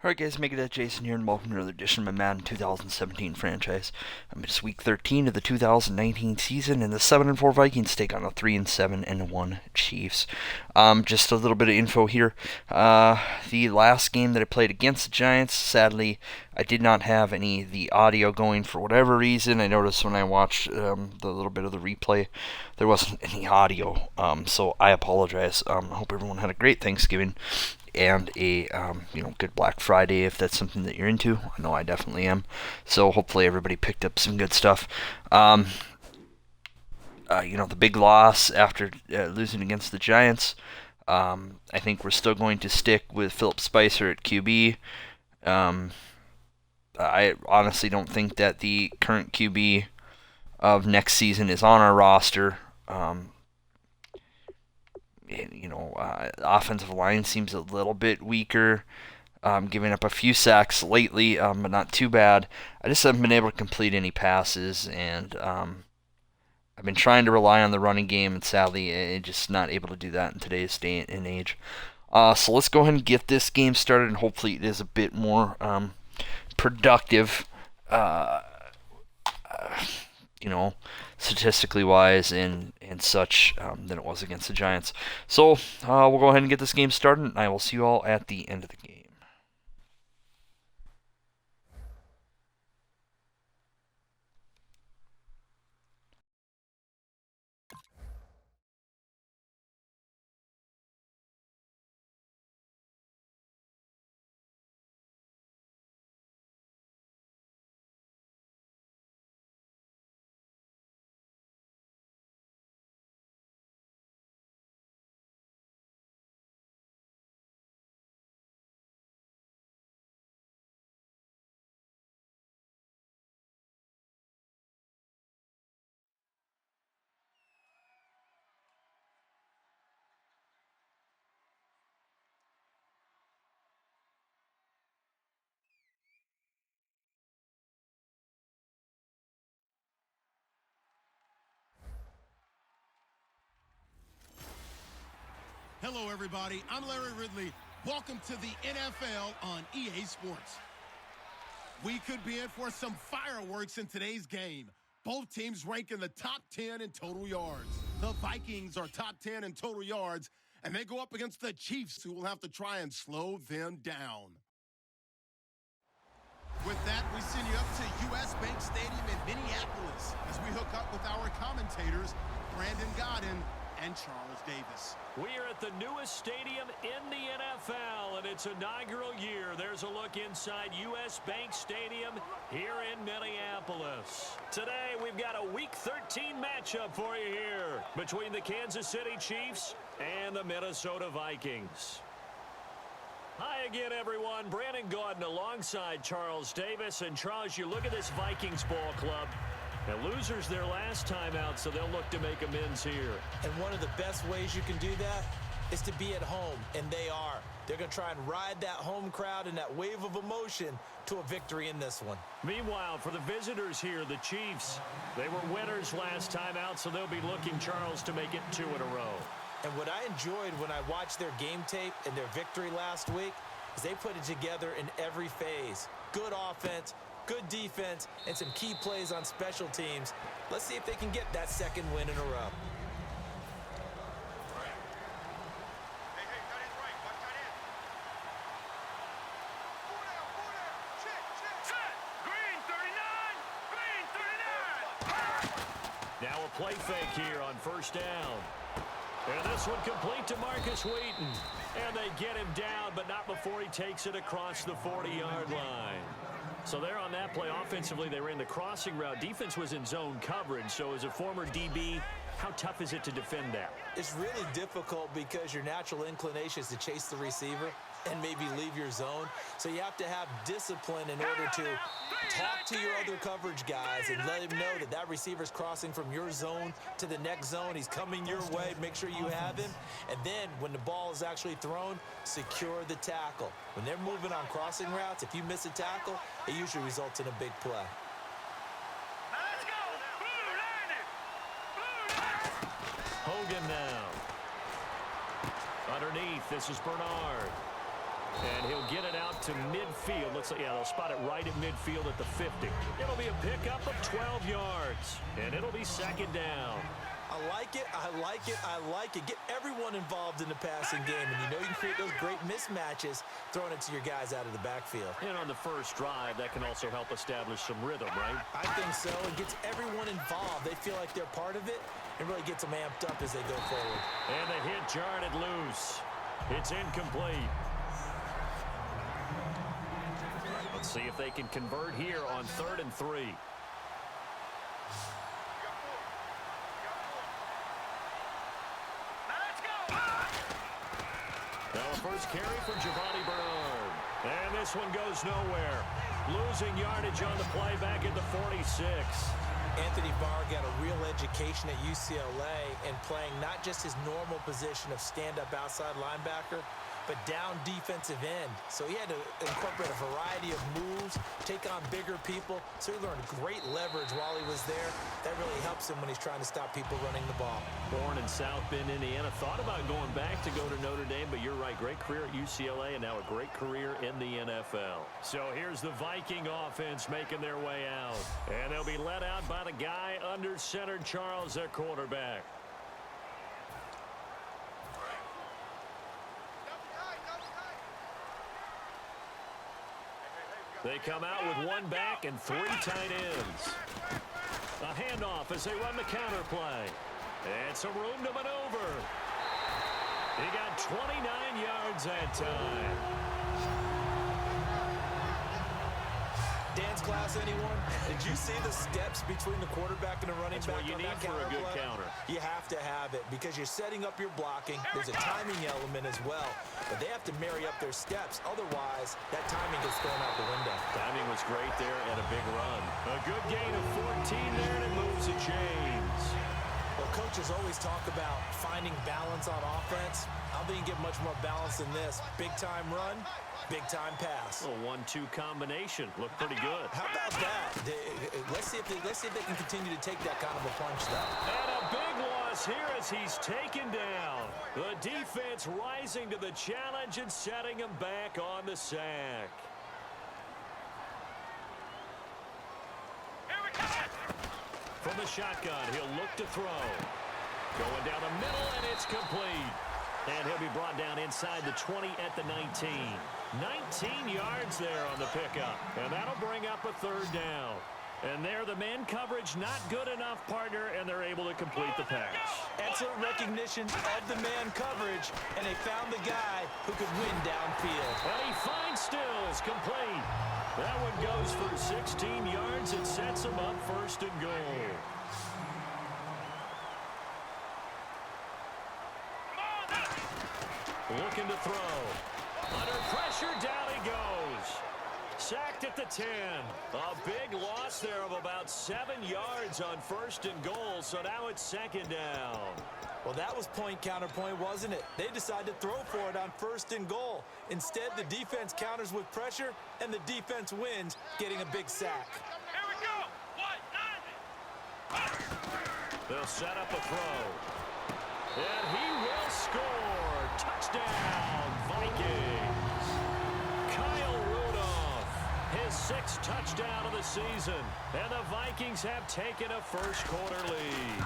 Alright guys, make it at Jason here and welcome to another edition of my Madden 2017 franchise. It's week 13 of the 2019 season and the 7-4 Vikings take on the 3-7-1 Chiefs. Just a little bit of info here. The last game that I played against the Giants, sadly I did not have any of the audio going for whatever reason. I noticed when I watched the little bit of the replay there wasn't any audio, so I apologize. I hope everyone had a great Thanksgiving and a good Black Friday if that's something that you're into. I know I definitely am. So hopefully everybody picked up some good stuff. The big loss after losing against the Giants. I think we're still going to stick with Philip Spicer at QB. I honestly don't think that the current QB of next season is on our roster. Offensive line seems a little bit weaker, giving up a few sacks lately, but not too bad. I just haven't been able to complete any passes, and I've been trying to rely on the running game, and sadly, just not able to do that in today's day and age. So let's go ahead and get this game started, and hopefully it is a bit more productive, statistically wise and such than it was against the Giants. So we'll go ahead and get this game started, and I will see you all at the end of the game. Hello, everybody. I'm Larry Ridley. Welcome to the NFL on EA Sports. We could be in for some fireworks in today's game. Both teams rank in the top 10 in total yards. The Vikings are top 10 in total yards, and they go up against the Chiefs, who will have to try and slow them down. With that, we send you up to U.S. Bank Stadium in Minneapolis as we hook up with our commentators, Brandon Godden and Charles Davis. We are at the newest stadium in the NFL, and its inaugural year. There's a look inside U.S. Bank Stadium here in Minneapolis. Today, we've got a Week 13 matchup for you here between the Kansas City Chiefs and the Minnesota Vikings. Hi again, everyone. Brandon Gaudin alongside Charles Davis. And Charles, you look at this Vikings ball club. And losers their last time out, so they'll look to make amends here. And one of the best ways you can do that is to be at home, and they are. They're going to try and ride that home crowd and that wave of emotion to a victory in this one. Meanwhile, for the visitors here, the Chiefs, they were winners last time out, so they'll be looking, Charles, to make it 2 in a row. And what I enjoyed when I watched their game tape and their victory last week is they put it together in every phase. Good offense, good defense, and some key plays on special teams. Let's see if they can get that second win in a row. Now a play fake here on first down. And this one complete to Marcus Wheaton. And they get him down, but not before he takes it across the 40-yard line. So there on that play, offensively, they ran the crossing route. Defense was in zone coverage. So as a former DB, how tough is it to defend that? It's really difficult because your natural inclination is to chase the receiver and maybe leave your zone. So you have to have discipline in order to talk to your other coverage guys and let him know that that receiver's crossing from your zone to the next zone. He's coming your way. Make sure you have him. And then when the ball is actually thrown, secure the tackle. When they're moving on crossing routes, if you miss a tackle, it usually results in a big play. Hogan now. Underneath, this is Bernard. And he'll get it out to midfield. Looks like, yeah, they'll spot it right at midfield at the 50. It'll be a pickup of 12 yards, and it'll be second down. I like it, I like it, I like it. Get everyone involved in the passing game, and you know you can create those great mismatches throwing it to your guys out of the backfield. And on the first drive, that can also help establish some rhythm, right? I think so. It gets everyone involved. They feel like they're part of it and really gets them amped up as they go forward. And the hit jarred loose. It's incomplete. Let's see if they can convert here on 3rd and 3. Now a first carry for Giovanni Bernard. And this one goes nowhere. Losing yardage on the play back at the 46. Anthony Barr got a real education at UCLA and playing not just his normal position of stand-up outside linebacker, but down defensive end. So he had to incorporate a variety of moves, take on bigger people. So he learned great leverage while he was there. That really helps him when he's trying to stop people running the ball. Born in South Bend, Indiana. Thought about going back to go to Notre Dame, but you're right. Great career at UCLA and now a great career in the NFL. So here's the Viking offense making their way out. And they'll be led out by the guy under center, Charles, their quarterback. They come out with one back and 3 tight ends. A handoff as they run the counter play. And some room to maneuver. He got 29 yards that time. Dance class, anyone? Did you see the steps between the quarterback and the running back? That's what you need for a good counter. You have to have it because you're setting up your blocking. There's a timing element as well, but they have to marry up their steps. Otherwise, that timing gets thrown out the window. Timing was great there and a big run. A good gain of 14 there, and it moves to James. Well, coaches always talk about finding balance on offense. I don't think you get much more balance than this. Big-time run, big-time pass. A 1-2 combination. Looked pretty good. How about that? Let's see if they can continue to take that kind of a punch, though. And a big loss here as he's taken down. The defense rising to the challenge and setting him back on the sack. From the shotgun, he'll look to throw. Going down the middle, and it's complete. And he'll be brought down inside the 20 at the 19. 19 yards there on the pickup. And that'll bring up a 3rd down. And there, the man coverage not good enough, partner, and they're able to complete the pass. Excellent recognition of the man coverage, and they found the guy who could win downfield. And he finds Stills, complete. That one goes for 16 yards and sets him up 1st and goal. Looking to throw. Under pressure, down he goes. Sacked at the 10. A big loss there of about 7 yards on 1st and goal, so now it's 2nd down. Well, that was point-counterpoint, wasn't it? They decided to throw for it on 1st and goal. Instead, the defense counters with pressure, and the defense wins, getting a big sack. Here we go. 1-9. They'll set up a throw. And he will score. Touchdown, Vikings. Kyle Rudolph, his 6th touchdown of the season. And the Vikings have taken a first-quarter lead.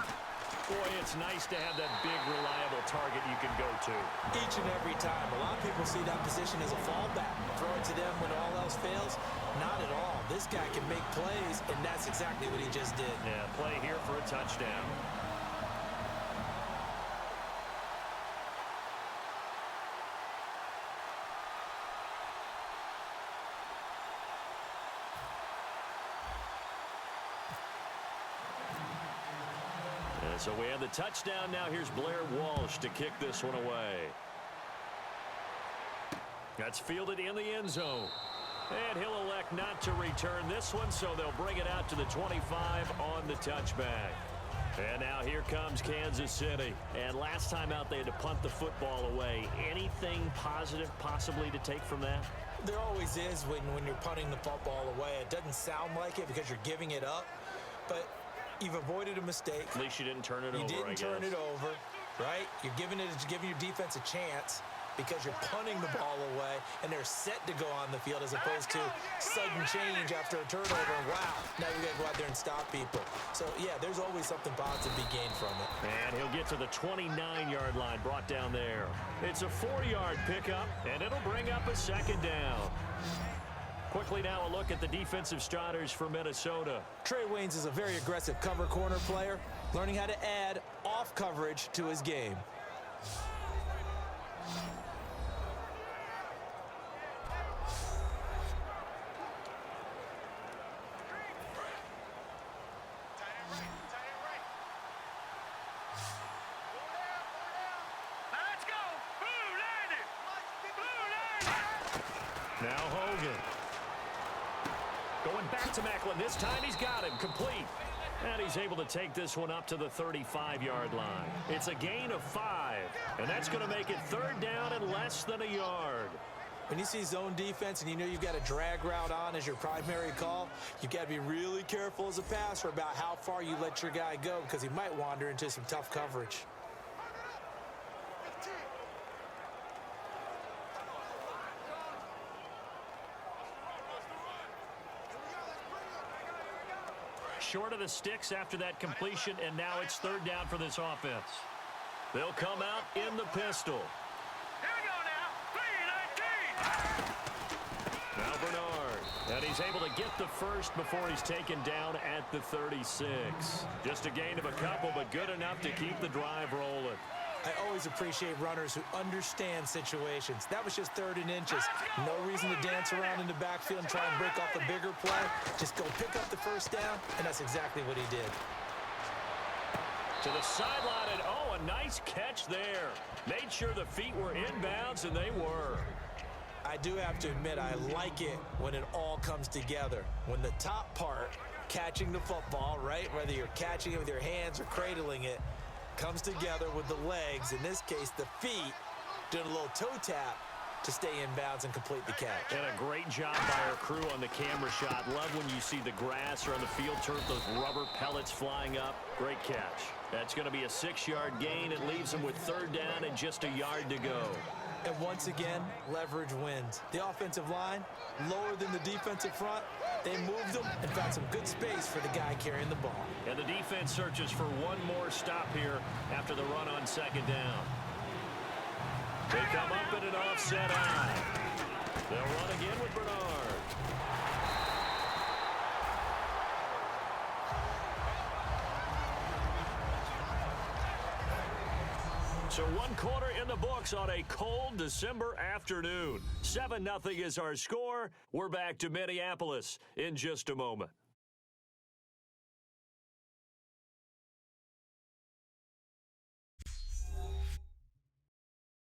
Boy, it's nice to have that big, reliable target you can go to. Each and every time. A lot of people see that position as a fallback. Throw it to them when all else fails. Not at all. This guy can make plays, and that's exactly what he just did. Yeah, play here for a touchdown. So we have the touchdown. Now here's Blair Walsh to kick this one away. That's fielded in the end zone. And he'll elect not to return this one, so they'll bring it out to the 25 on the touchback. And now here comes Kansas City. And last time out, they had to punt the football away. Anything positive possibly to take from that? There always is when you're punting the football away. It doesn't sound like it because you're giving it up. But you've avoided a mistake. At least you didn't turn it over, You didn't turn it over, right? You're giving your defense a chance. because you're punting the ball away and they're set to go on the field as opposed to sudden change after a turnover. And wow, now you got to go out there and stop people. So, yeah, there's always something positive to be gained from it. And he'll get to the 29-yard line, brought down there. It's a 4-yard pickup, and it'll bring up a second down. Quickly now a look at the defensive starters for Minnesota. Trey Waynes is a very aggressive cover corner player, learning how to add off coverage to his game. Let's go. Blue landed. Blue landed. Now Hogan. Going back to Macklin. This time he's got him. Complete. And he's able to take this one up to the 35-yard line. It's a gain of 5. And that's going to make it third down and less than a yard. When you see zone defense and you know you've got a drag route on as your primary call, you've got to be really careful as a passer about how far you let your guy go because he might wander into some tough coverage. Short of the sticks after that completion, and now it's third down for this offense. They'll come out in the pistol. Here we go now. 3-19. Now Bernard. And he's able to get the first before he's taken down at the 36. Just a gain of a couple, but good enough to keep the drive rolling. I always appreciate runners who understand situations. That was just 3rd and inches. No reason to dance around in the backfield and try and break off a bigger play. Just go pick up the first down, and that's exactly what he did. To the sideline, and oh, a nice catch there. Made sure the feet were inbounds, and they were. I do have to admit, I like it when it all comes together. When the top part, catching the football, right, whether you're catching it with your hands or cradling it, comes together with the legs, in this case the feet, doing a little toe tap to stay in bounds and complete the catch. And a great job by our crew on the camera shot. Love when you see the grass or on the field turf, those rubber pellets flying up. Great catch. That's going to be a 6-yard gain. It leaves them with third down and just a yard to go. And once again, leverage wins. The offensive line, lower than the defensive front. They moved them and found some good space for the guy carrying the ball. And the defense searches for one more stop here after the run on second down. They come up in an offset eye. They'll run again with Bernard. So 1 quarter in the books on a cold December afternoon. 7-0 is our score. We're back to Minneapolis in just a moment.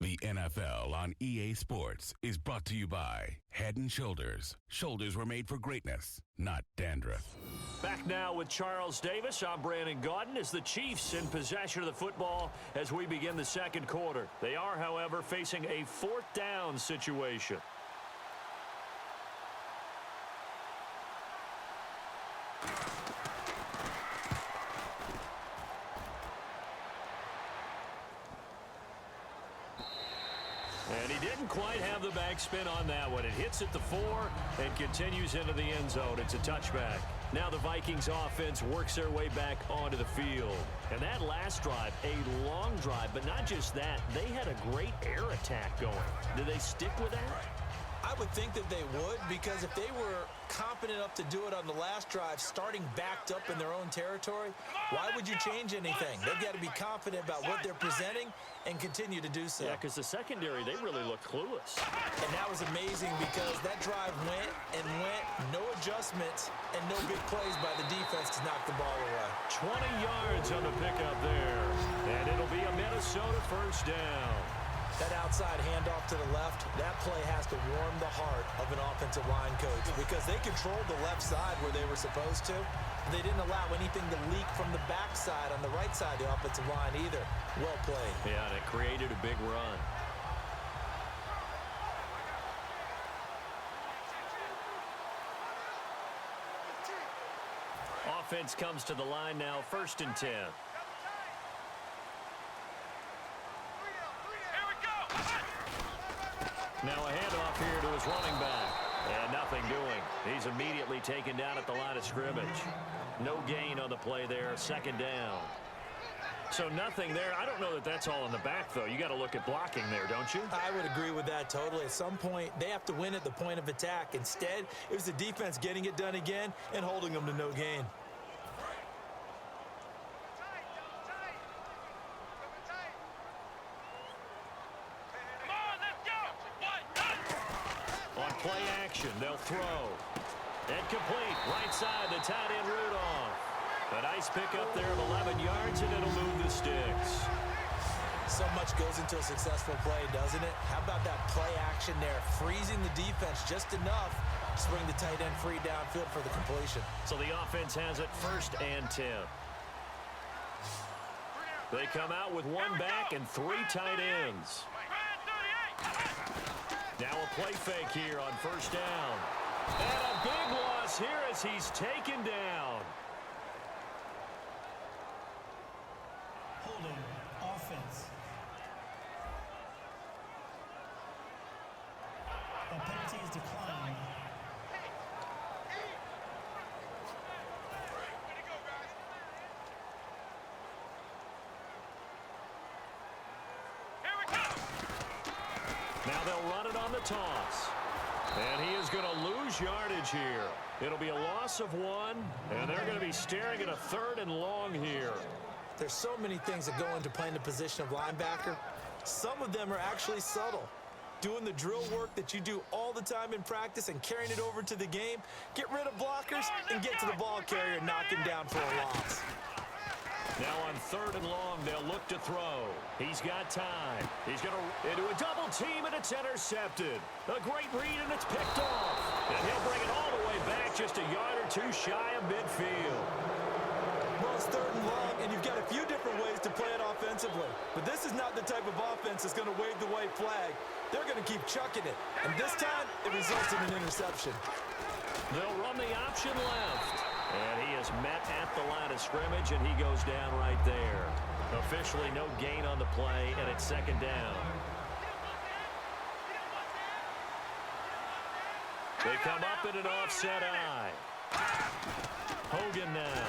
The NFL on EA Sports is brought to you by Head & Shoulders. Shoulders were made for greatness, not dandruff. Back now with Charles Davis. I'm Brandon Gaudin as the Chiefs in possession of the football as we begin the second quarter. They are, however, facing a 4th down situation. And he didn't quite have the backspin on that one. It hits at the 4 and continues into the end zone. It's a touchback. Now the Vikings offense works their way back onto the field. And that last drive, a long drive, but not just that. They had a great air attack going. Did they stick with that? I would think that they would, because if they were confident enough to do it on the last drive, starting backed up in their own territory, why would you change anything? They've got to be confident about what they're presenting and continue to do so. Yeah, because the secondary, they really look clueless. And that was amazing because that drive went and went, no adjustments, and no big plays by the defense to knock the ball away. 20 yards on the pickup there. And it'll be a Minnesota first down. That outside handoff to the left, that play has to warm the heart of an offensive line coach because they controlled the left side where they were supposed to. They didn't allow anything to leak from the backside on the right side of the offensive line either. Well played. Yeah, and it created a big run. Offense comes to the line now, 1st and 10. Here we go. Now a handoff here to his running back. And nothing doing. He's immediately taken down at the line of scrimmage. No gain on the play there. Second down. So nothing there. I don't know that that's all in the back, though. You got to look at blocking there, don't you? I would agree with that totally. At some point, they have to win at the point of attack. Instead, it was the defense getting it done again and holding them to no gain. On play action, they'll throw. Incomplete. Right side, the tight end Rudolph. A nice pickup there of 11 yards, and it'll move the sticks. So much goes into a successful play, doesn't it? How about that play action there? Freezing the defense just enough to bring the tight end free downfield for the completion. So the offense has it 1st and 10. They come out with one back and 3 tight ends. Now a play fake here on 1st down. And a big loss here as he's taken down. Holding offense. The penalty is declined. Now they'll run it on the toss. And he is going to lose yardage here. It'll be a loss of 1, and they're going to be staring at a 3rd and long here. There's so many things that go into playing the position of linebacker. Some of them are actually subtle. Doing the drill work that you do all the time in practice and carrying it over to the game. Get rid of blockers and get to the ball carrier and knock him down for a loss. Now on 3rd and long, they'll look to throw. He's got time. He's going to into a double team, and it's intercepted. A great read, and it's picked off. And he'll bring it all the way back just a yard or 2 shy of midfield. Well, it's 3rd and long, and you've got a few different ways to play it offensively. But this is not the type of offense that's going to wave the white flag. They're going to keep chucking it. And this time, it results in an interception. They'll run the option left. And he is met at the line of scrimmage, and he goes down right there. Officially no gain on the play, and it's 2nd down. They come up in an offset eye. Hogan now.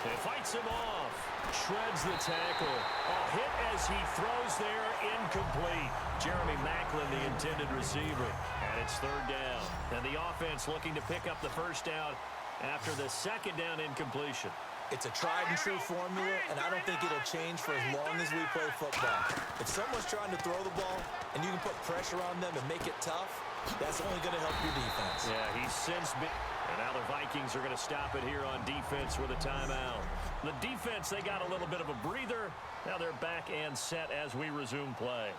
He fights him off. Shreds the tackle. A hit as he throws there, incomplete. Jeremy Macklin, the intended receiver. And it's 3rd down. And the offense looking to pick up the 1st down after the 2nd down incompletion. It's a tried-and-true formula, and I don't think it'll change for as long as we play football. If someone's trying to throw the ball and you can put pressure on them and make it tough, that's only going to help your defense. Yeah, he's since been... And now the Vikings are going to stop it here on defense with a timeout. The defense, they got a little bit of a breather. Now they're back and set as we resume play.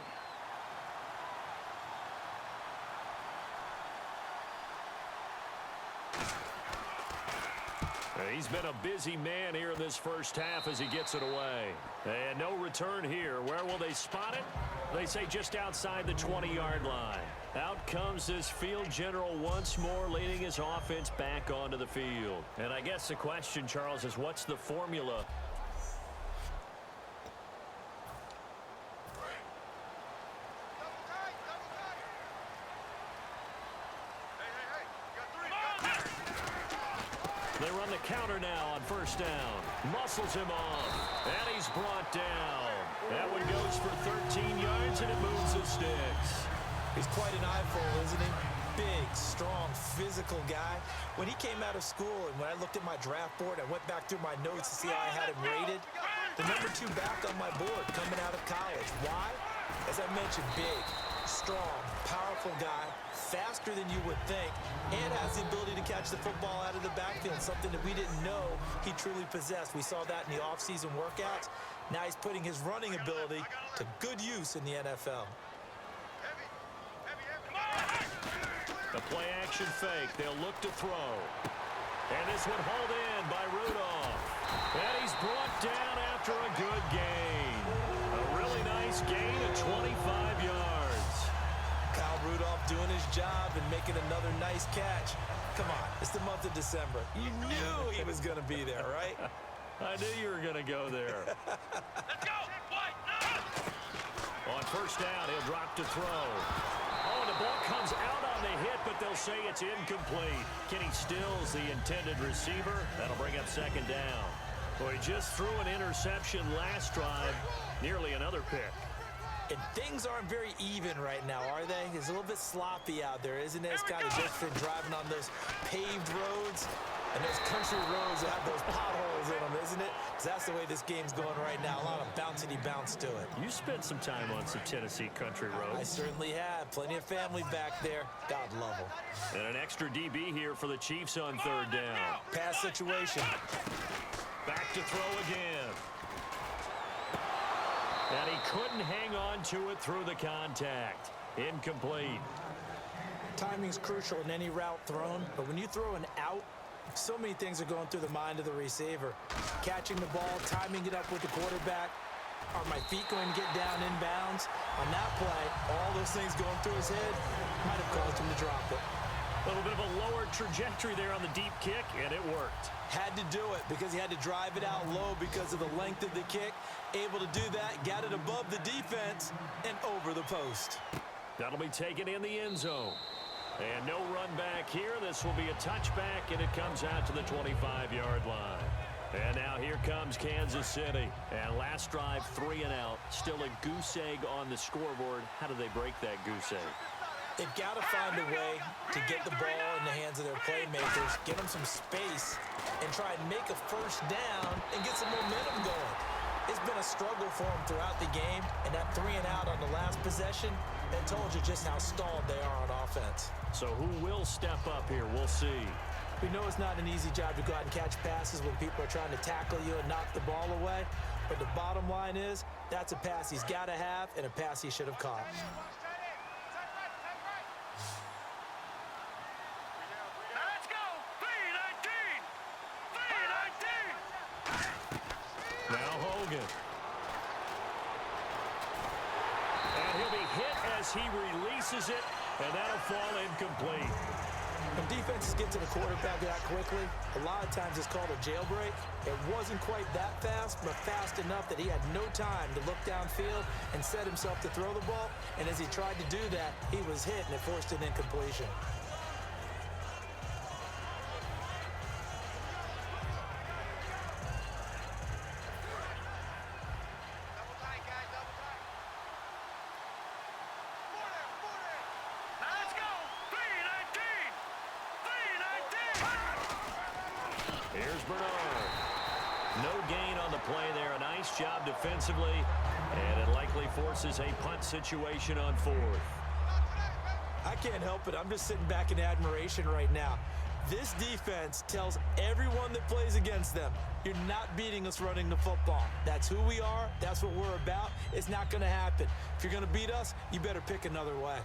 He's been a busy man here in this 1st half as he gets it away. And no return here. Where will they spot it? They say just outside the 20-yard line. Out comes this field general once more, leading his offense back onto the field. And I guess the question, Charles, is what's the formula? They run the counter now on 1st down. Muscles him off. And he's brought down. That one goes for 13 yards, and it moves the sticks. He's quite an eyeful, isn't he? Big, strong, physical guy. When he came out of school and when I looked at my draft board, I went back through my notes to see how I had him rated. The number 2 back on my board coming out of college. Why? As I mentioned, big, strong, powerful guy, faster than you would think, and has the ability to catch the football out of the backfield, something that we didn't know he truly possessed. We saw that in the offseason workouts. Now he's putting his running ability to good use in the NFL. The play-action fake. They'll look to throw. And this one hauled in by Rudolph. And he's brought down after a good gain. A really nice gain of 25 yards. Kyle Rudolph doing his job and making another nice catch. Come on, it's the month of December. You knew he was going to be there, right? I knew you were going to go there. Let's go! White! On first down, he'll drop to throw. Oh, the ball comes out on the hit, but they'll say it's incomplete. Kenny Stills, the intended receiver. That'll bring up second down. Well, he just threw an interception last drive. Nearly another pick. And things aren't very even right now, are they? It's a little bit sloppy out there, isn't it? It's kind of different driving on those paved roads and those country roads that have those potholes in them, isn't it? Because that's the way this game's going right now. A lot of bouncy bounce to it. You spent some time on some Tennessee country roads. I certainly have. Plenty of family back there. God love them. And an extra DB here for the Chiefs on third down. Pass situation. Back to throw again. And he couldn't hang on to it through the contact. Incomplete. Timing's crucial in any route thrown, but when you throw an out, so many things are going through the mind of the receiver. Catching the ball, timing it up with the quarterback. Are my feet going to get down inbounds? On that play, all those things going through his head might have caused him to drop it. A little bit of a lower trajectory there on the deep kick, and it worked. Had to do it because he had to drive it out low because of the length of the kick. Able to do that, got it above the defense and over the post. That'll be taken in the end zone. And no run back here. This will be a touchback, and it comes out to the 25-yard line. And now here comes Kansas City. And last drive, 3 and out. Still a goose egg on the scoreboard. How do they break that goose egg? They've got to find a way to get the ball in the hands of their playmakers, get them some space, and try and make a first down and get some momentum going. It's been a struggle for them throughout the game, and that 3 and out on the last possession, that told you just how stalled they are on offense. So who will step up here? We'll see. We know it's not an easy job to go out and catch passes when people are trying to tackle you and knock the ball away, but the bottom line is that's a pass he's got to have and a pass he should have caught. Let's go! 3-19! 3-19! Now Hogan. And he'll be hit as he releases it, and that'll fall incomplete. When defenses get to the quarterback that quickly, a lot of times it's called a jailbreak. It wasn't quite that fast, but fast enough that he had no time to look downfield and set himself to throw the ball. And as he tried to do that, he was hit, and it forced an incompletion. Let's go! 3-19! 3-19! Here's Bernard. No gain on the play there. A nice job defensively, and it likely forces a punt situation on fourth. I can't help it. I'm just sitting back in admiration right now. This defense tells everyone that plays against them, you're not beating us running the football. That's who we are. That's what we're about. It's not going to happen. If you're going to beat us, you better pick another way.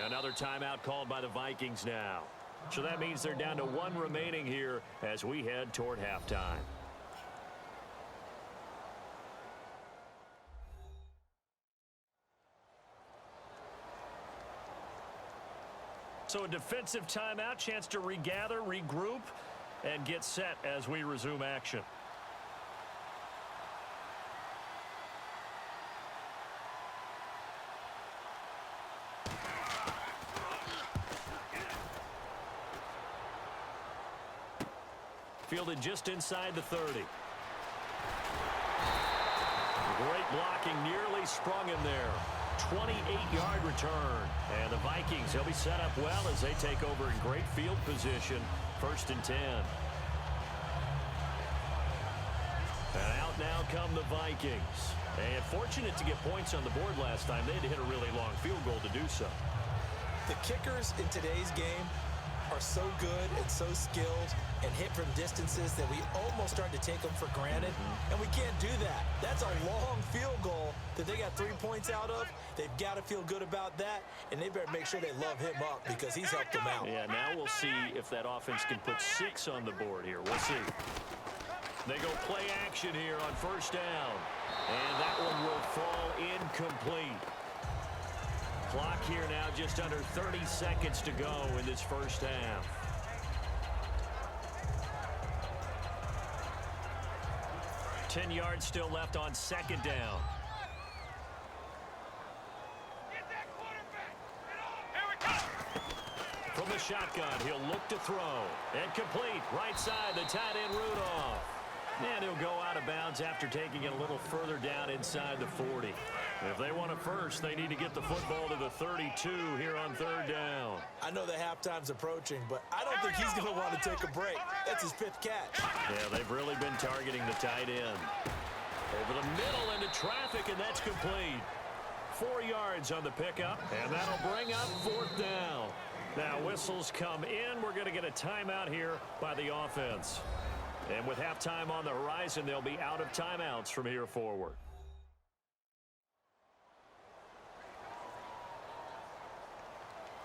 Another timeout called by the Vikings now. So that means they're down to 1 remaining here as we head toward halftime. So a defensive timeout, chance to regather, regroup, and get set as we resume action. Fielded just inside the 30. Great blocking, nearly sprung him there. 28-yard return. And the Vikings, they'll be set up well as they take over in great field position. 1st and 10. And out now come the Vikings. And fortunate to get points on the board last time. They had to hit a really long field goal to do so. The kickers in today's game are so good and so skilled and hit from distances that we almost start to take them for granted, and we can't do that. That's a long field goal that they got 3 points out of. They've got to feel good about that, and they better make sure they love him up because he's helped them out. Yeah, now we'll see if that offense can put 6 on the board here. We'll see. They go play action here on 1st down. And that one will fall incomplete. Clock here now just under 30 seconds to go in this first half. Ten yards still left on second down. From the shotgun, he'll look to throw. And complete. Right side, the tight end Rudolph. And he'll go out of bounds after taking it a little further down inside the 40. If they want it first, they need to get the football to the 32 here on third down. I know the halftime's approaching, but I don't think he's going to want to take a break. That's his fifth catch. Yeah, they've really been targeting the tight end. Over the middle into traffic, and that's complete. 4 yards on the pickup, and that'll bring up fourth down. Now whistles come in. We're going to get a timeout here by the offense. And with halftime on the horizon, they'll be out of timeouts from here forward.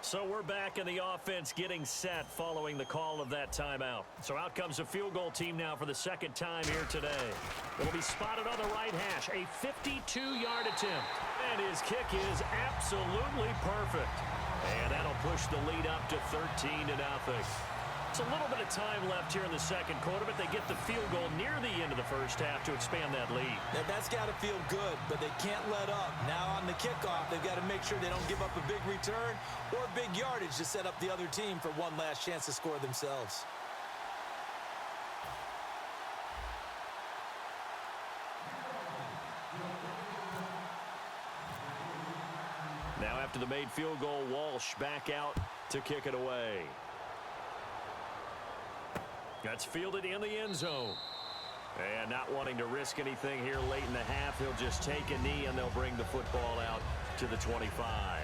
So we're back in the offense getting set following the call of that timeout. So out comes a field goal team now for the second time here today. It'll be spotted on the right hash, a 52-yard attempt. And his kick is absolutely perfect. And that'll push the lead up to 13-0. It's a little bit of time left here in the second quarter, but they get the field goal near the end of the first half to expand that lead. Now, that's got to feel good, but they can't let up. Now on the kickoff, they've got to make sure they don't give up a big return or big yardage to set up the other team for one last chance to score themselves. Now after the made field goal, Walsh back out to kick it away. That's fielded in the end zone. And not wanting to risk anything here late in the half, he'll just take a knee and they'll bring the football out to the 25.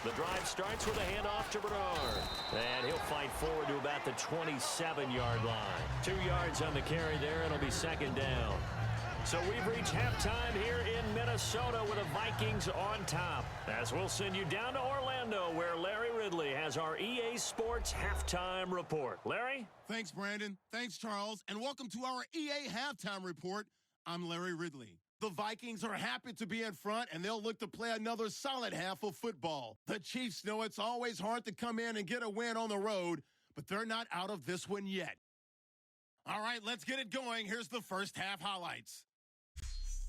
The drive starts with a handoff to Bernard. And he'll fight forward to about the 27-yard line. 2 yards on the carry there, and it'll be second down. So we've reached halftime here in Minnesota with the Vikings on top. As we'll send you down to Orlando, where Larry Ridley has our EA Sports Halftime Report. Larry? Thanks, Brandon. Thanks, Charles. And welcome to our EA Halftime Report. I'm Larry Ridley. The Vikings are happy to be in front, and they'll look to play another solid half of football. The Chiefs know it's always hard to come in and get a win on the road, but they're not out of this one yet. All right, let's get it going. Here's the first half highlights.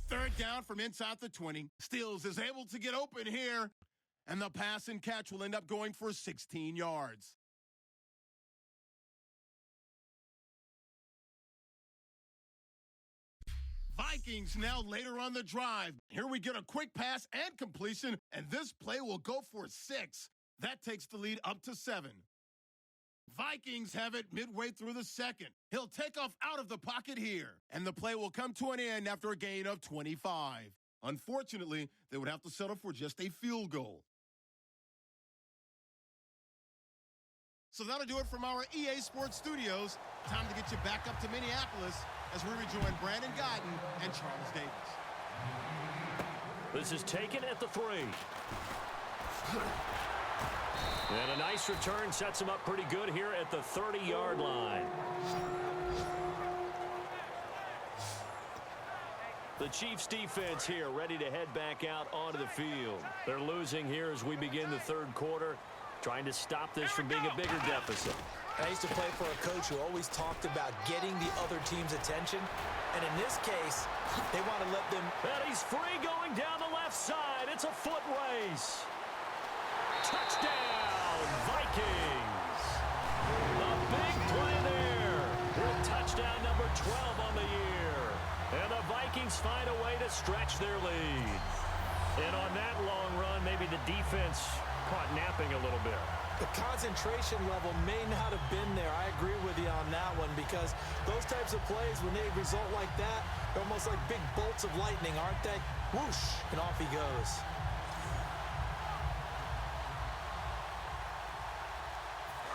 Third down from inside the 20. Stills is able to get open here, and the pass and catch will end up going for 16 yards. Vikings now later on the drive. Here we get a quick pass and completion, and this play will go for 6. That takes the lead up to 7. Vikings have it midway through the second. He'll take off out of the pocket here, and the play will come to an end after a gain of 25. Unfortunately, they would have to settle for just a field goal. So that'll do it from our EA Sports Studios. Time to get you back up to Minneapolis as we rejoin Brandon Godden and Charles Davis. This is taken at the 3. And a nice return sets him up pretty good here at the 30-yard line. The Chiefs defense here ready to head back out onto the field. They're losing here as we begin the third quarter, trying to stop this from being a bigger deficit. I used to play for a coach who always talked about getting the other team's attention. And in this case, they want to let them... And he's free going down the left side. It's a foot race. Touchdown, Vikings. The big play there. Touchdown number 12 on the year. And the Vikings find a way to stretch their lead. And on that long run, maybe the defense caught napping a little bit. The concentration level may not have been there. I agree with you on that one, because those types of plays, when they result like that, they're almost like big bolts of lightning, aren't they? Whoosh, and off he goes.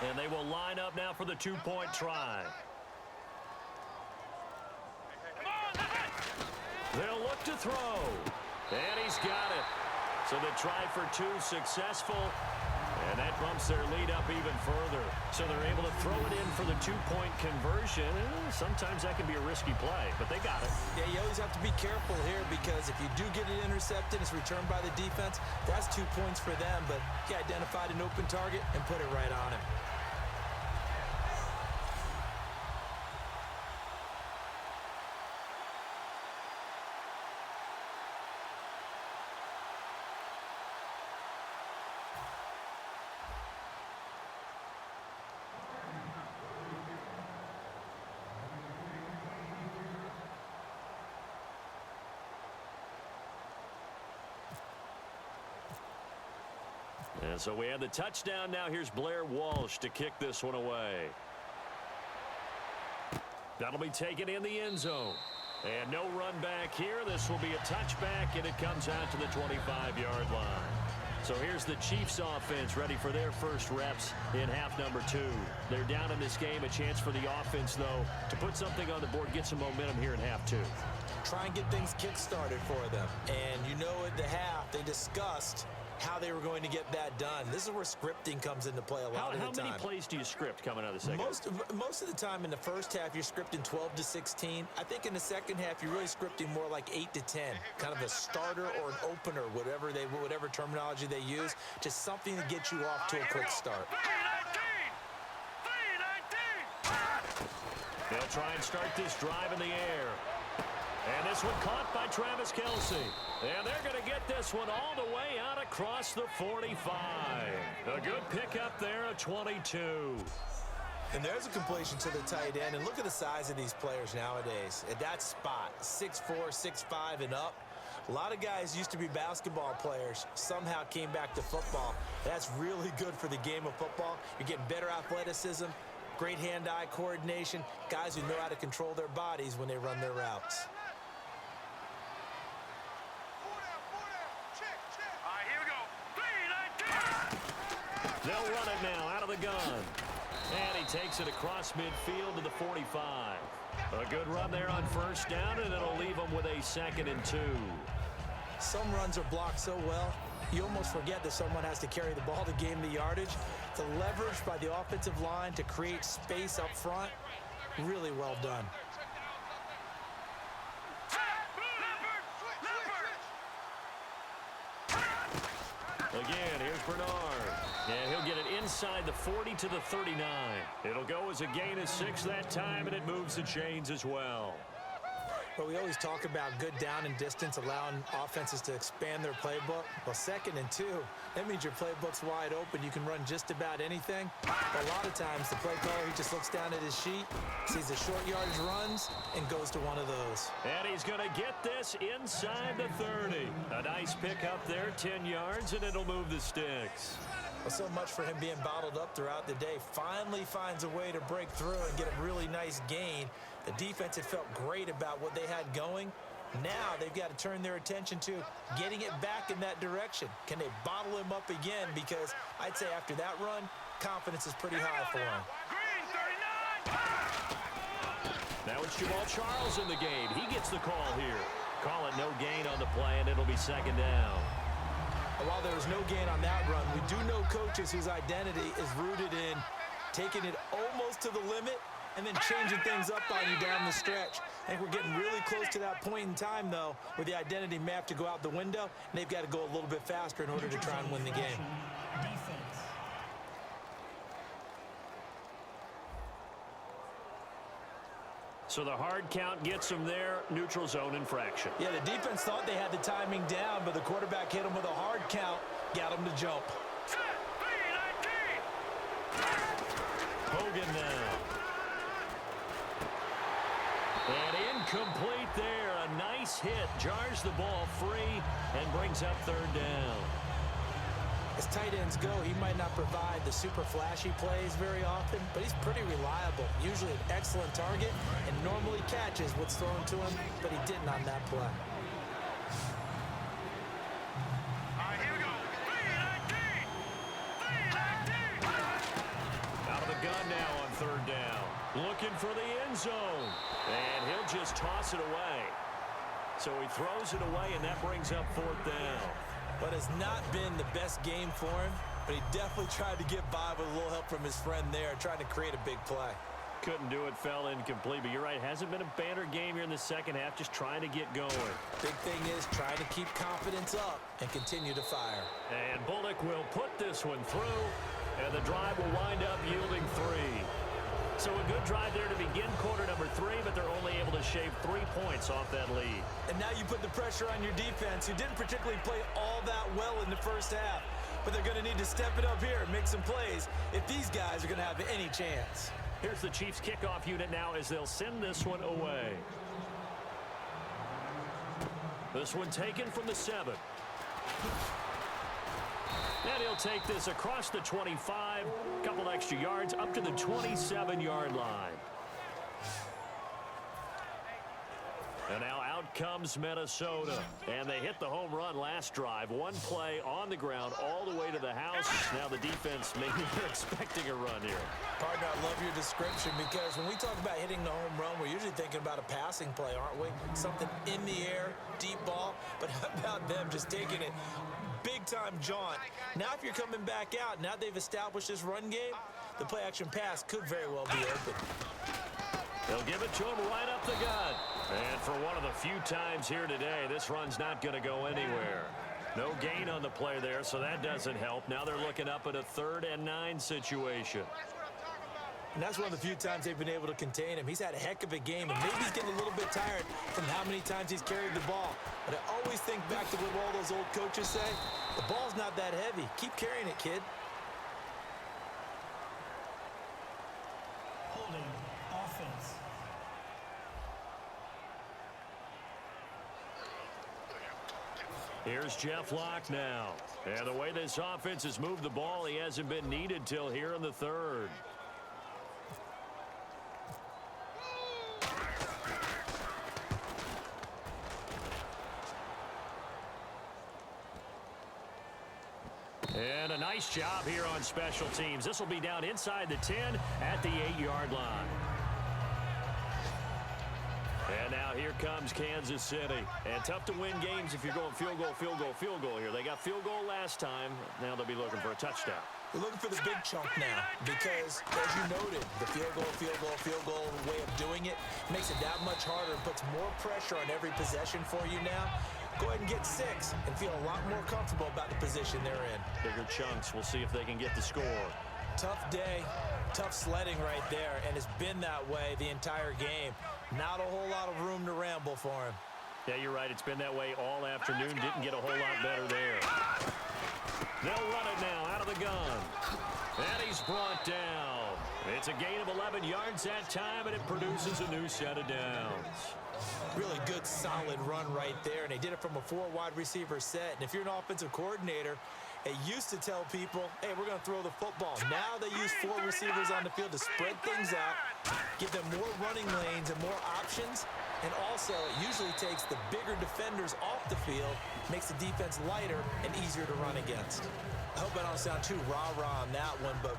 And they will line up now for the two-point try. They'll look to throw. And he's got it. So the try for two successful. And that bumps their lead up even further. So they're able to throw it in for the two-point conversion. Sometimes that can be a risky play, but they got it. Yeah, you always have to be careful here because if you do get it intercepted, it's returned by the defense. That's 2 points for them, but he identified an open target and put it right on him. And so we have the touchdown. Now here's Blair Walsh to kick this one away. That'll be taken in the end zone. And no run back here. This will be a touchback, and it comes out to the 25-yard line. So here's the Chiefs offense ready for their first reps in half number 2. They're down in this game. A chance for the offense, though, to put something on the board, get some momentum here in half 2. Try and get things kick-started for them. And you know at the half, they discussed how they were going to get that done. This is where scripting comes into play a lot of the time. How many plays do you script coming out of the second? Most of the time in the first half, you're scripting 12 to 16. I think in the second half, you're really scripting more like 8 to 10, kind of a starter or an opener, whatever terminology they use, just something to get you off to a quick start. They'll try and start this drive in the air. And this one caught by Travis Kelce. And they're going to get this one all the way out across the 45. A good pickup there at 22. And there's a completion to the tight end. And look at the size of these players nowadays. At that spot, 6'4", 6'5", and up. A lot of guys used to be basketball players, somehow came back to football. That's really good for the game of football. You're getting better athleticism, great hand-eye coordination, guys who know how to control their bodies when they run their routes. They'll run it now out of the gun. And he takes it across midfield to the 45. A good run there on first down, and it'll leave them with a 2nd and 2. Some runs are blocked so well, you almost forget that someone has to carry the ball to gain the yardage. The leverage by the offensive line to create space up front, really well done. Again, here's Bernard. And he'll get it inside the 40 to the 39. It'll go as a gain of 6 that time, and it moves the chains as well. But we always talk about good down and distance, allowing offenses to expand their playbook. Well, 2nd and 2, that means your playbook's wide open. You can run just about anything. But a lot of times, the play caller, he just looks down at his sheet, sees the short yardage runs, and goes to one of those. And he's going to get this inside the 30. A nice pickup there, 10 yards, and it'll move the sticks. Well, so much for him being bottled up throughout the day. Finally finds a way to break through and get a really nice gain. The defense had felt great about what they had going. Now they've got to turn their attention to getting it back in that direction. Can they bottle him up again? Because I'd say after that run, confidence is pretty high for him. Now it's Jamal Charles in the game. He gets the call here. Call it no gain on the play, and it'll be 2nd down. While there was no gain on that run, we do know coaches whose identity is rooted in taking it almost to the limit and then changing things up on you down the stretch. I think we're getting really close to that point in time, though, where the identity may have to go out the window, and they've got to go a little bit faster in order to try and win the game. Defense. So the hard count gets them there, neutral zone infraction. Yeah, the defense thought they had the timing down, but the quarterback hit him with a hard count, got him to jump. Hogan now. And incomplete there. A nice hit. Jars the ball free and brings up 3rd down. As tight ends go, he might not provide the super flashy plays very often, but he's pretty reliable. Usually an excellent target and normally catches what's thrown to him, but he didn't on that play. just toss it away. So he throws it away, and that brings up 4th down. But it's not been the best game for him, but he definitely tried to get by with a little help from his friend there, trying to create a big play. Couldn't do it, fell incomplete. But you're right, hasn't been a banner game here in the second half, just trying to get going. Big thing is trying to keep confidence up and continue to fire. And Bullock will put this one through, and the drive will wind up yielding 3. So a good drive there to begin quarter number 3, but they're only able to shave 3 points off that lead. And now you put the pressure on your defense, who didn't particularly play all that well in the first half. But they're going to need to step it up here and make some plays if these guys are going to have any chance. Here's the Chiefs kickoff unit now as they'll send this one away. This one taken from the 7. And he'll take this across the 25, couple extra yards up to the 27-yard line. And now out comes Minnesota. And they hit the home run last drive. One play on the ground all the way to the house. Now the defense, maybe they're expecting a run here. Partner, I love your description because when we talk about hitting the home run, we're usually thinking about a passing play, aren't we? Something in the air, deep ball. But how about them just taking it big-time jaunt? Now if you're coming back out, now they've established this run game, the play-action pass could very well be open. They'll give it to him right up the gut. And for one of the few times here today, this run's not going to go anywhere. No gain on the play there, so that doesn't help. Now they're looking up at a 3rd and 9 situation. And that's one of the few times they've been able to contain him. He's had a heck of a game, and maybe he's getting a little bit tired from how many times he's carried the ball. But I always think back to what all those old coaches say. The ball's not that heavy. Keep carrying it, kid. Holding offense. Here's Jeff Locke now. And the way this offense has moved the ball, he hasn't been needed till here in the 3rd. And a nice job here on special teams. This will be down inside the 10 at the 8-yard line. And now here comes Kansas City. And tough to win games if you're going field goal, field goal, field goal here. They got field goal last time. Now they'll be looking for a touchdown. We're looking for the big chunk now because, as you noted, the field goal way of doing it makes it that much harder and puts more pressure on every possession for you now. Go ahead and get 6 and feel a lot more comfortable about the position they're in. Bigger chunks. We'll see if they can get the score. Tough day, tough sledding right there, and it's been that way the entire game. Not a whole lot of room to ramble for him. Yeah, you're right. It's been that way all afternoon. Didn't get a whole lot better there. They'll run it now out of the gun. And he's brought down. It's a gain of 11 yards that time, and it produces a new set of downs. Really good, solid run right there, and they did it from a 4 wide receiver set. And if you're an offensive coordinator, they used to tell people, hey, we're going to throw the football. Now they use 4 receivers on the field to spread things out, give them more running lanes and more options. And also, it usually takes the bigger defenders off the field, makes the defense lighter and easier to run against. I hope I don't sound too rah-rah on that one, but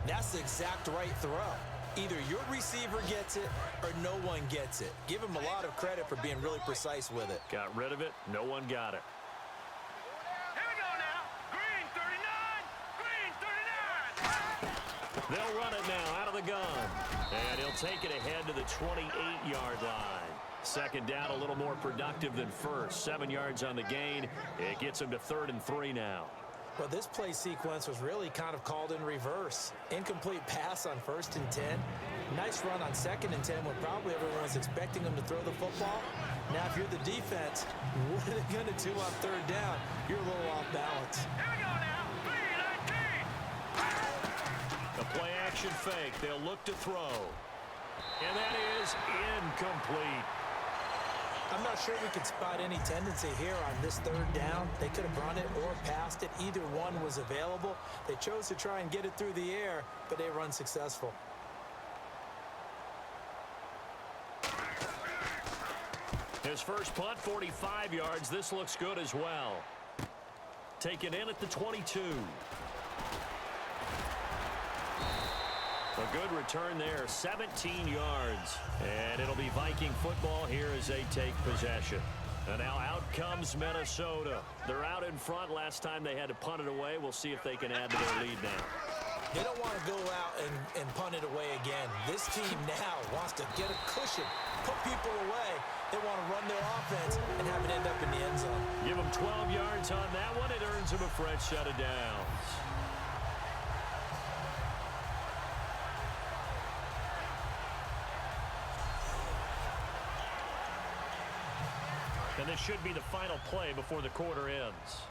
that's the exact right throw. Either your receiver gets it or no one gets it. Give him a lot of credit for being really precise with it. Got rid of it. No one got it. Here we go now. Green 39. Green 39. They'll run it now out of the gun. And he'll take it ahead to the 28-yard line. Second down, a little more productive than first. 7 yards on the gain. It gets him to 3rd and 3 now. Well, this play sequence was really kind of called in reverse. Incomplete pass on 1st and 10. Nice run on 2nd and 10 when probably everyone was expecting him to throw the football. Now, if you're the defense, what are they going to do on 3rd down? You're a little off balance. Here we go now. Green 19. A play-action fake. They'll look to throw. And that is incomplete. I'm not sure we could spot any tendency here on this 3rd down. They could have run it or passed it. Either one was available. They chose to try and get it through the air, but they were unsuccessful. His first punt, 45 yards. This looks good as well. Taken in at the 22. A good return there, 17 yards. And it'll be Viking football here as they take possession. And now out comes Minnesota. They're out in front. Last time they had to punt it away. We'll see if they can add to their lead now. They don't want to go out and punt it away again. This team now wants to get a cushion, put people away. They want to run their offense and have it end up in the end zone. Give them 12 yards on that one. It earns them a fresh set of downs. And this should be the final play before the quarter ends.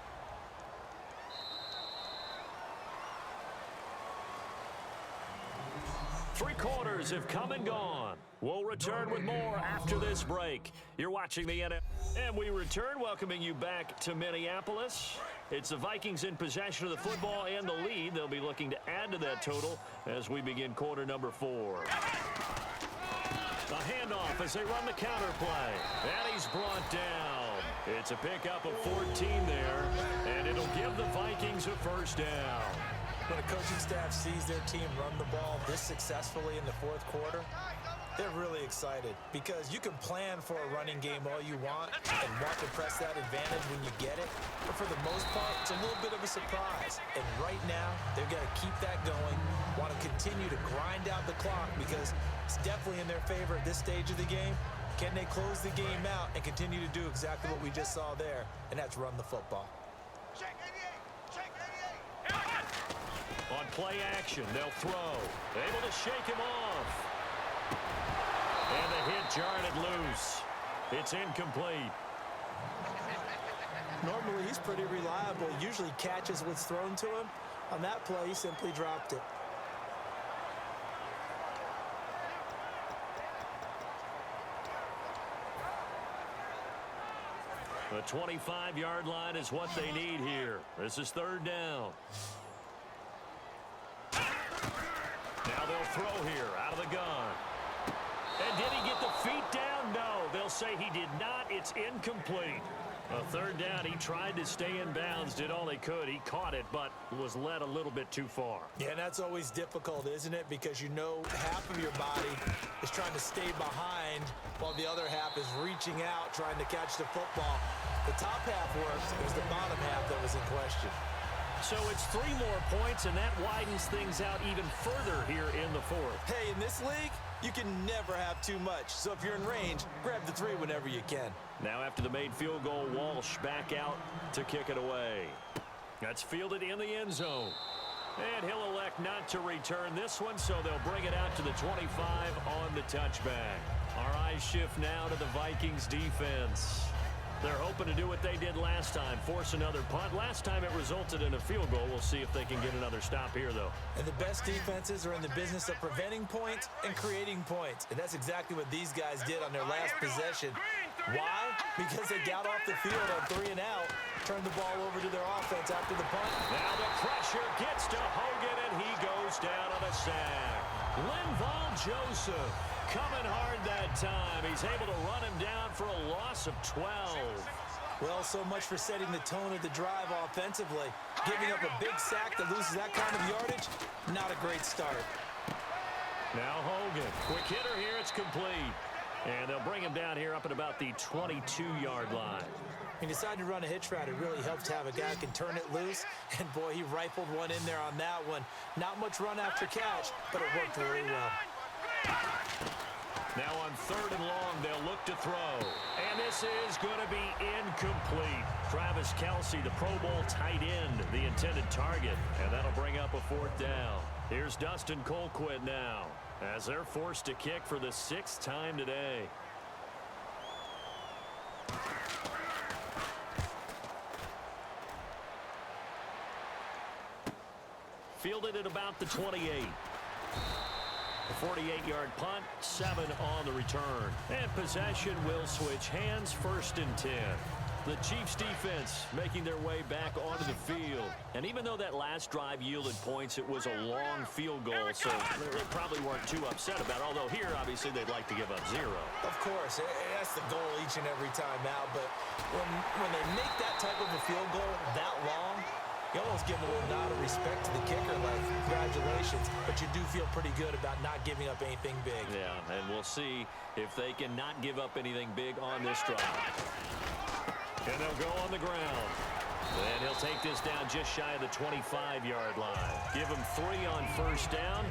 Three quarters have come and gone. We'll return with more after this break. You're watching the NFL. And we return, welcoming you back to Minneapolis. It's the Vikings in possession of the football and the lead. They'll be looking to add to that total as we begin quarter number 4. A handoff as they run the counter play. And he's brought down. It's a pickup of 14 there. And it'll give the Vikings a first down. When a coaching staff sees their team run the ball this successfully in the fourth quarter, they're really excited because you can plan for a running game all you want and want to press that advantage when you get it. But for the most part, it's a little bit of a surprise. And right now, they're going to keep that going, want to continue to grind out the clock because it's definitely in their favor at this stage of the game. Can they close the game out and continue to do exactly what we just saw there, and that's run the football. On play action, they'll throw. Able to shake him off. And the hit jarred it loose. It's incomplete. Normally, he's pretty reliable. Usually catches what's thrown to him. On that play, he simply dropped it. The 25-yard line is what they need here. This is third down. Now they'll throw here out of the gun. And did he get the feet down? No. They'll say he did not. It's incomplete. A third down. He tried to stay in bounds, did all he could. He caught it, but was led a little bit too far. Yeah, and that's always difficult, isn't it? Because you know half of your body is trying to stay behind while the other half is reaching out, trying to catch the football. The top half works. It was the bottom half that was in question. So it's 3 more points, and that widens things out even further here in the fourth. Hey, in this league, you can never have too much. So if you're in range, grab the 3 whenever you can. Now after the made field goal, Walsh back out to kick it away. That's fielded in the end zone. And he'll elect not to return this one, so they'll bring it out to the 25 on the touchback. Our eyes shift now to the Vikings defense. They're hoping to do what they did last time, force another punt. Last time it resulted in a field goal. We'll see if they can get another stop here, though. And the best defenses are in the business of preventing points and creating points. And that's exactly what these guys did on their last possession. Why? Because they got off the field on 3 and out, turned the ball over to their offense after the punt. Now the pressure gets to Hogan, and he goes down on a sack. Linval Joseph coming hard that time. He's able to run him down for a loss of 12. Well, so much for setting the tone of the drive offensively. Giving up a big sack that loses that kind of yardage, not a great start. Now Hogan, quick hitter here, it's complete. And they'll bring him down here up at about the 22-yard line. He decided to run a hitch route. It really helped to have a guy who can turn it loose. And, boy, he rifled one in there on that one. Not much run after catch, but it worked really well. Now on 3rd and long, they'll look to throw. And this is going to be incomplete. Travis Kelce, the Pro Bowl tight end, the intended target. And that'll bring up a 4th down. Here's Dustin Colquitt now, as they're forced to kick for the 6th time today. Fielded at about the 28. A 48-yard punt, 7 on the return. And possession will switch hands, 1st and 10. The Chiefs defense making their way back onto the field. And even though that last drive yielded points, it was a long field goal, so they probably weren't too upset about it. Although here, obviously, they'd like to give up 0. Of course, that's the goal each and every time out. But when they make that type of a field goal that long, You almost give him a little nod of respect to the kicker, like, congratulations, but you do feel pretty good about not giving up anything big. Yeah, and we'll see if they can not give up anything big on this drive. And they'll go on the ground. And he'll take this down just shy of the 25-yard line. Give him 3 on first down.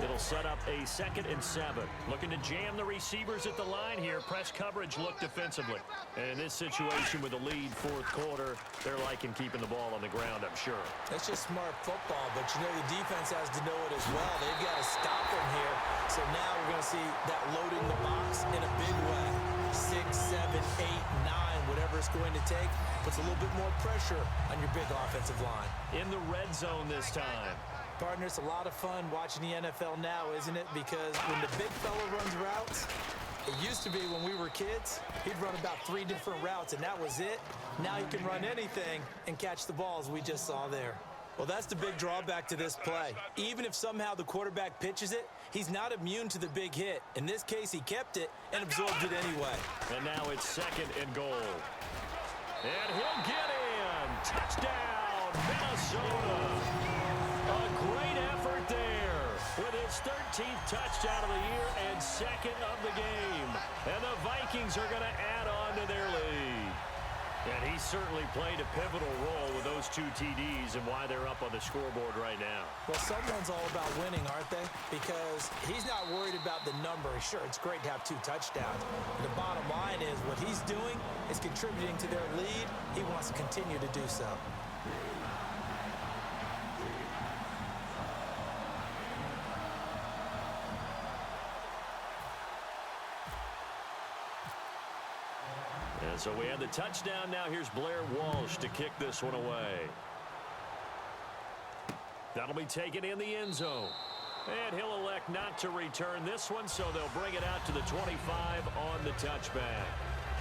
It'll set up a 2nd and 7. Looking to jam the receivers at the line here. Press coverage, look defensively. And in this situation with a lead fourth quarter, they're liking keeping the ball on the ground, I'm sure. That's just smart football, but you know the defense has to know it as well. They've got to stop him here. So now we're going to see that loading the box in a big way. 6, 7, 8, 9, whatever it's going to take, puts a little bit more pressure on your big offensive line. In the red zone this time. Partner, it's a lot of fun watching the NFL now, isn't it? Because when the big fella runs routes, it used to be when we were kids, he'd run about 3 different routes, and that was it. Now he can run anything and catch the balls we just saw there. Well, that's the big drawback to this play. Even if somehow the quarterback pitches it, he's not immune to the big hit. In this case, he kept it and absorbed it anyway. And now it's 2nd and goal. And he'll get in. Touchdown, Minnesota. A great effort there with his 13th touchdown of the year and 2nd of the game. And the Vikings are going to add on to their lead. And he certainly played a pivotal role with those 2 TDs and why they're up on the scoreboard right now. Well, someone's all about winning, aren't they? Because he's not worried about the number. Sure, it's great to have 2 touchdowns. But the bottom line is what he's doing is contributing to their lead. He wants to continue to do so. And so we have the touchdown. Now here's Blair Walsh to kick this one away. That'll be taken in the end zone. And he'll elect not to return this one, so they'll bring it out to the 25 on the touchback.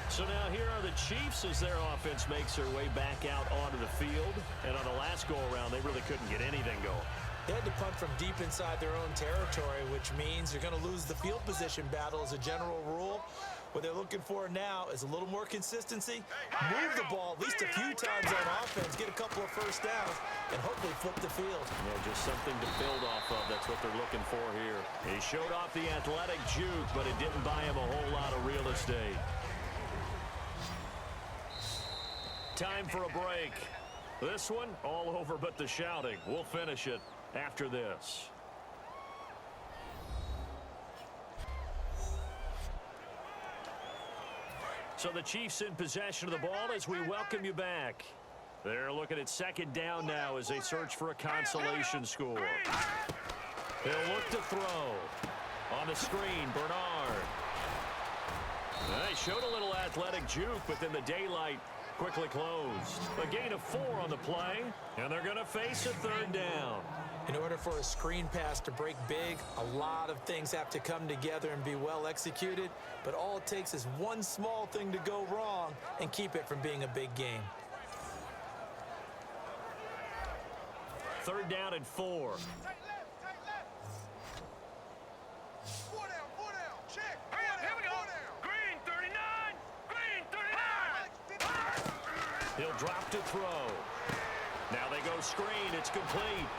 So now here are the Chiefs as their offense makes their way back out onto the field. And on the last go-around, they really couldn't get anything going. They had to punt from deep inside their own territory, which means you're going to lose the field position battle as a general rule. What they're looking for now is a little more consistency, move the ball at least a few times on offense, get a couple of first downs, and hopefully flip the field. Yeah, just something to build off of. That's what they're looking for here. He showed off the athletic juke, but it didn't buy him a whole lot of real estate. Time for a break. This one, all over but the shouting. We'll finish it after this. So the Chiefs in possession of the ball as we welcome you back. They're looking at 2nd down now as they search for a consolation score. They'll look to throw. On the screen, Bernard. They showed a little athletic juke, but then the daylight quickly closed. A gain of 4 on the play, and they're going to face a 3rd down. In order for a screen pass to break big, a lot of things have to come together and be well executed, but all it takes is one small thing to go wrong and keep it from being a big game. 3rd down and 4. Here we go. Green 39. Green 39. He'll drop to throw. Now they go screen. It's complete.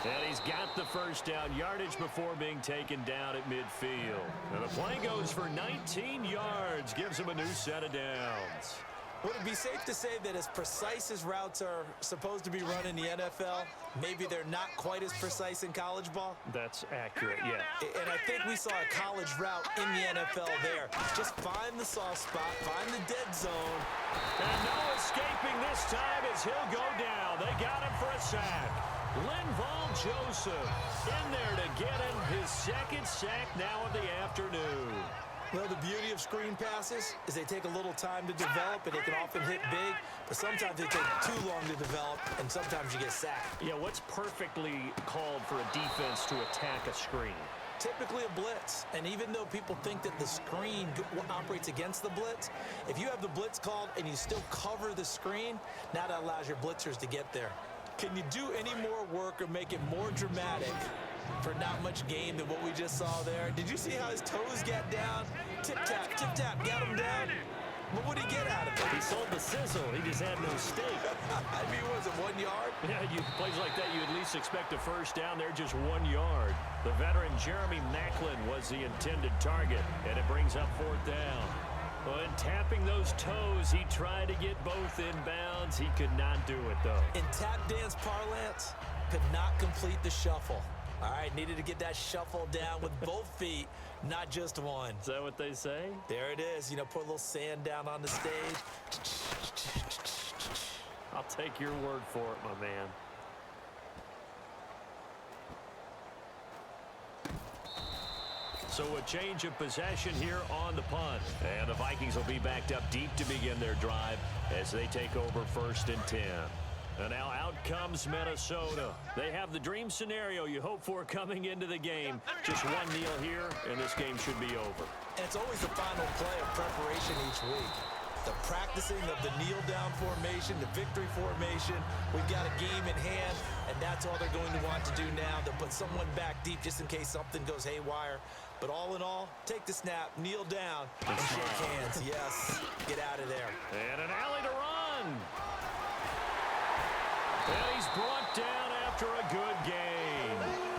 And he's got the first down, yardage before being taken down at midfield. And the play goes for 19 yards, gives him a new set of downs. Would it be safe to say that as precise as routes are supposed to be run in the NFL, maybe they're not quite as precise in college ball? That's accurate, yeah. And I think we saw a college route in the NFL there. Just find the soft spot, find the dead zone. And no escaping this time as he'll go down. They got him for a sack. Linval Joseph in there to get him his 2nd sack now of the afternoon. Well, the beauty of screen passes is they take a little time to develop, and they can often hit big, but sometimes they take too long to develop, and sometimes you get sacked. Yeah, what's perfectly called for a defense to attack a screen? Typically a blitz, and even though people think that the screen operates against the blitz, if you have the blitz called and you still cover the screen, now that allows your blitzers to get there. Can you do any more work or make it more dramatic for not much gain than what we just saw there? Did you see how his toes got down? Tip-tap, got him down. But what did he get out of it? He sold the sizzle. He just had no steak. I mean, was it 1 yard? Yeah, plays like that, you at least expect a first down. They're just 1 yard. The veteran Jeremy Maclin was the intended target, and it brings up 4th down. When tapping those toes, he tried to get both inbounds. He could not do it, though. In tap dance parlance, could not complete the shuffle. All right, needed to get that shuffle down with both feet, not just one. Is that what they say? There it is. You know, put a little sand down on the stage. I'll take your word for it, my man. So a change of possession here on the punt. And the Vikings will be backed up deep to begin their drive as they take over 1st and 10. And now out comes Minnesota. They have the dream scenario you hope for coming into the game. Just one kneel here, and this game should be over. And it's always the final play of preparation each week. The practicing of the kneel-down formation, the victory formation. We've got a game in hand, and that's all they're going to want to do now. They'll put someone back deep just in case something goes haywire. But all in all, take the snap, kneel down, and shake hands. Yes, get out of there. And an alley to run. And he's brought down after a good gain.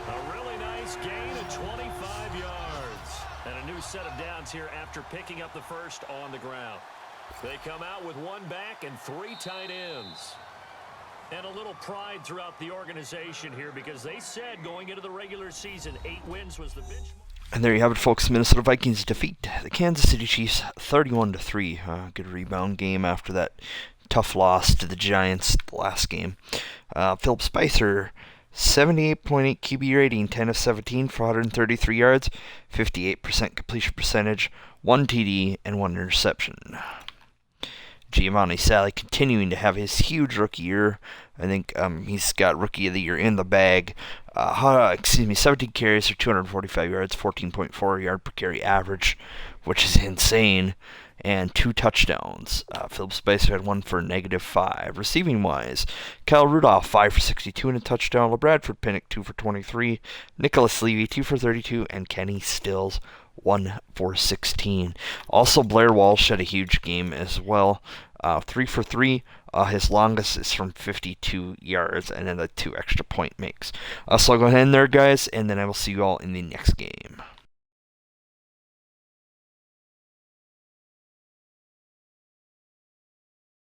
A really nice gain of 25 yards. And a new set of downs here after picking up the first on the ground. They come out with 1 back and 3 tight ends. And a little pride throughout the organization here because they said going into the regular season, 8 wins was the benchmark. And there you have it, folks. Minnesota Vikings defeat the Kansas City Chiefs 31-3. Good rebound game after that tough loss to the Giants the last game. Philip Spicer, 78.8 QB rating, 10 of 17 for 133 yards, 58% completion percentage, 1 TD, and 1 interception. Giovanni Sally continuing to have his huge rookie year. I think he's got Rookie of the Year in the bag. 17 carries for 245 yards, 14.4 yard per carry average, which is insane, and 2 touchdowns. Philip Spicer had 1 for -5. Receiving wise, Kyle Rudolph 5 for 62 and a touchdown. LeBradford Pinnock 2 for 23. Nicholas Levy 2 for 32, and Kenny Stills 1 for 16. Also, Blair Walsh had a huge game as well. 3 for 3. His longest is from 52 yards, and then the 2 extra point makes. So I'll go ahead in there, guys, and then I will see you all in the next game.